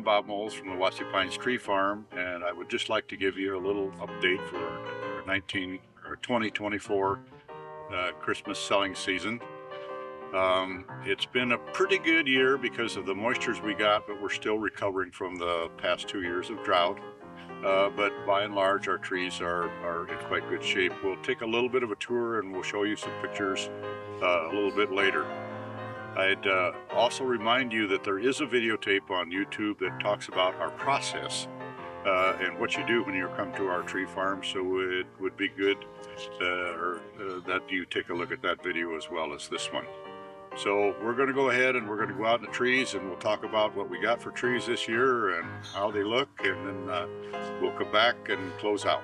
Bob Moles from the Wapsi Pines Tree Farm, and I would just like to give you a little update for our 2024 Christmas selling season. It's been a pretty good year because of the moistures we got, but we're still recovering from the past 2 years of drought. But by and large, our trees are in quite good shape. We'll take a little bit of a tour and we'll show you some pictures a little bit later. I'd also remind you that there is a videotape on YouTube that talks about our process and what you do when you come to our tree farm. So it would be good that you take a look at that video as well as this one. So we're going to go ahead and we're going to go out in the trees and we'll talk about what we got for trees this year and how they look, and then we'll come back and close out.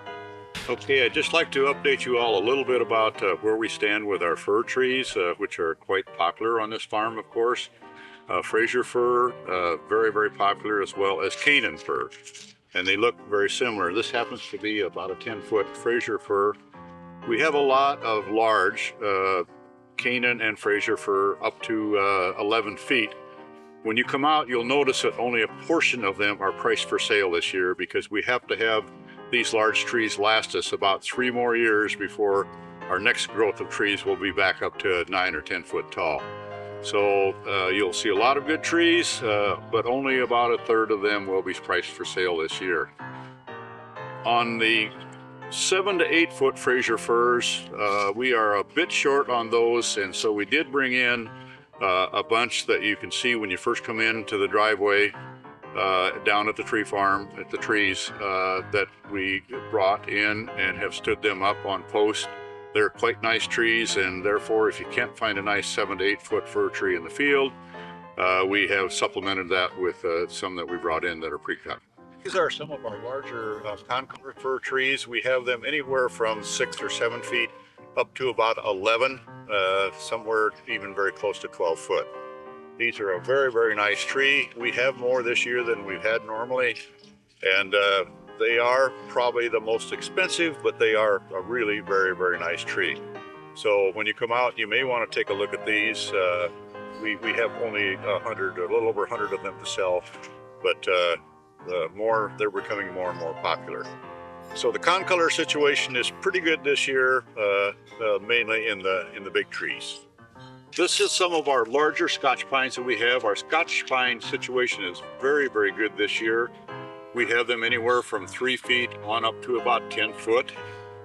Okay, I'd just like to update you all a little bit about where we stand with our fir trees, which are quite popular on this farm, of course. Fraser fir, very, very popular, as well as Canaan fir. And they look very similar. This happens to be about a 10-foot Fraser fir. We have a lot of large Canaan and Fraser fir up to 11 feet. When you come out, you'll notice that only a portion of them are priced for sale this year because we have to have these large trees last us about 3 more years before our next growth of trees will be back up to 9 or 10 foot tall. So you'll see a lot of good trees, but only about a third of them will be priced for sale this year. On the 7 to 8 foot Fraser firs, we are a bit short on those, and so we did bring in a bunch that you can see when you first come into the driveway down at the tree farm, at the trees that we brought in and have stood them up on posts. They're quite nice trees, and therefore if you can't find a nice 7 to 8 foot fir tree in the field, we have supplemented that with some that we brought in that are pre-cut. These are some of our larger concolor fir trees. We have them anywhere from 6 or 7 feet up to about 11, somewhere even very close to 12 foot. These are a very, very nice tree. We have more this year than we've had normally, and they are probably the most expensive, but they are a really very, very nice tree. So when you come out, you may want to take a look at these. We have only 100, a little over 100 of them to sell, but they're becoming more and more popular. So the concolor situation is pretty good this year, mainly in the big trees. This is some of our larger Scotch pines that we have. Our Scotch pine situation is very, very good this year. We have them anywhere from 3 feet on up to about 10 foot.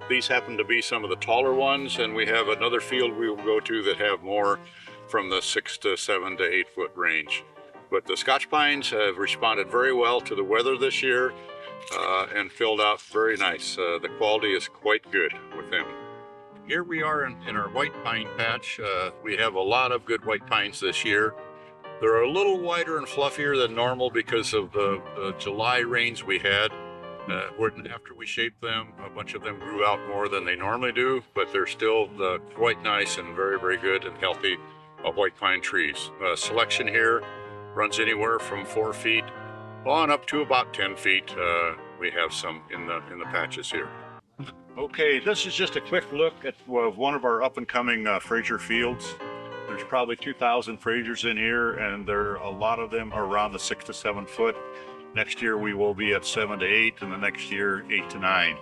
These happen to be some of the taller ones, and we have another field we will go to that have more from the 6 to 7 to 8 foot range. But the Scotch pines have responded very well to the weather this year and filled out very nice. The quality is quite good with them. Here we are in our white pine patch. We have a lot of good white pines this year. They're a little wider and fluffier than normal because of the July rains we had. After we shaped them, a bunch of them grew out more than they normally do, but they're still quite nice and very, very good and healthy white pine trees. Selection here runs anywhere from 4 feet on up to about 10 feet. We have some in the patches here. Okay, this is just a quick look at one of our up-and-coming Fraser fields. There's probably 2,000 Frasers in here, and a lot of them are around the 6 to 7 foot. Next year we will be at 7 to 8, and the next year 8 to 9.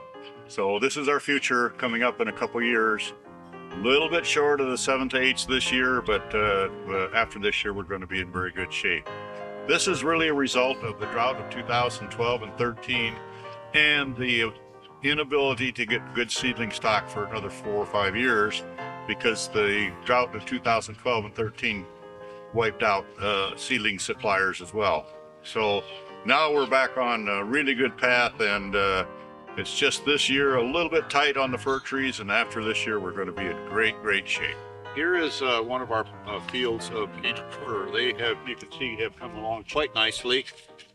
So this is our future coming up in a couple years. A little bit short of the 7 to 8s this year, but after this year we're going to be in very good shape. This is really a result of the drought of 2012 and 13 and the inability to get good seedling stock for another 4 or 5 years because the drought of 2012 and 13 wiped out seedling suppliers as well. So now we're back on a really good path, and it's just this year a little bit tight on the fir trees, and after this year we're going to be in great, great shape. Here is one of our fields of Canaan fir. They have, you can see, have come along quite nicely.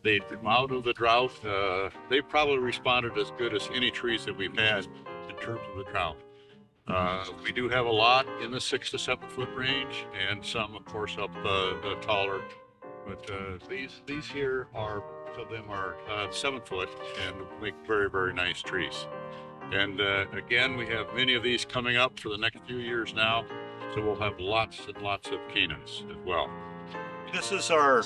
They've come out of the drought. They probably responded as good as any trees that we've had in terms of the drought. We do have a lot in the 6 to 7 foot range, and some, of course, up taller. But these here are, some of them are 7 foot and make very, very nice trees. And again, we have many of these coming up for the next few years now. So we'll have lots and lots of Canaans as well. This is our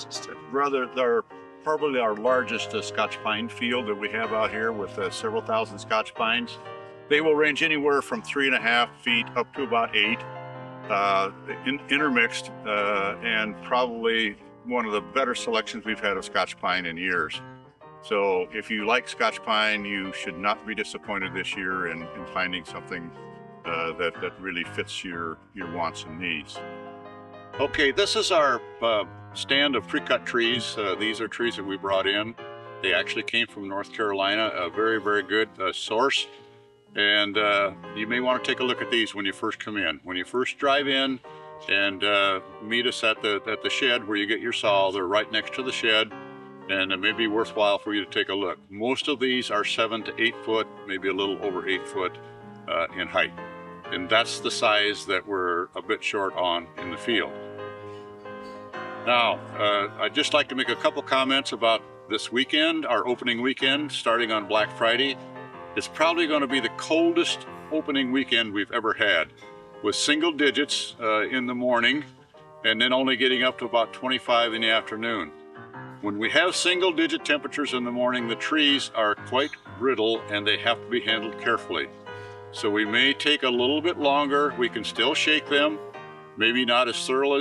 probably our largest Scotch pine field that we have out here with several thousand Scotch pines. They will range anywhere from 3.5 feet up to about 8, intermixed, and probably one of the better selections we've had of Scotch pine in years. So if you like Scotch pine, you should not be disappointed this year in finding something that really fits your wants and needs. Okay, this is our stand of pre-cut trees. These are trees that we brought in. They actually came from North Carolina, a very, very good source. And you may want to take a look at these when you first come in. When you first drive in and meet us at the shed where you get your saw, they're right next to the shed, and it may be worthwhile for you to take a look. Most of these are 7 to 8 foot, maybe a little over 8 foot in height. And that's the size that we're a bit short on in the field. Now, I'd just like to make a couple comments about this weekend, our opening weekend, starting on Black Friday. It's probably going to be the coldest opening weekend we've ever had, with single digits in the morning and then only getting up to about 25 in the afternoon. When we have single digit temperatures in the morning, the trees are quite brittle and they have to be handled carefully. So we may take a little bit longer. We can still shake them, maybe not as thoroughly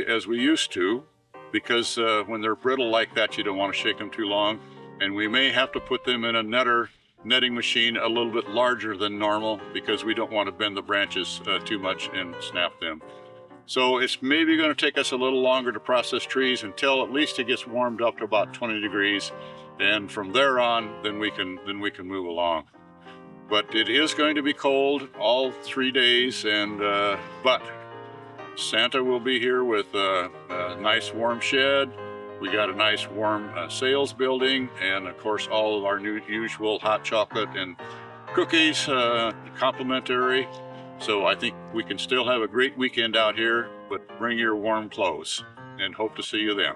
as we used to, because when they're brittle like that, you don't want to shake them too long. And we may have to put them in a netting machine a little bit larger than normal, because we don't want to bend the branches too much and snap them. So it's maybe going to take us a little longer to process trees until at least it gets warmed up to about 20 degrees. And from there on, then we can move along. But it is going to be cold all 3 days, and but Santa will be here with a nice warm shed. We got a nice warm sales building, and of course all of our usual hot chocolate and cookies complimentary. So I think we can still have a great weekend out here, but bring your warm clothes, and hope to see you then.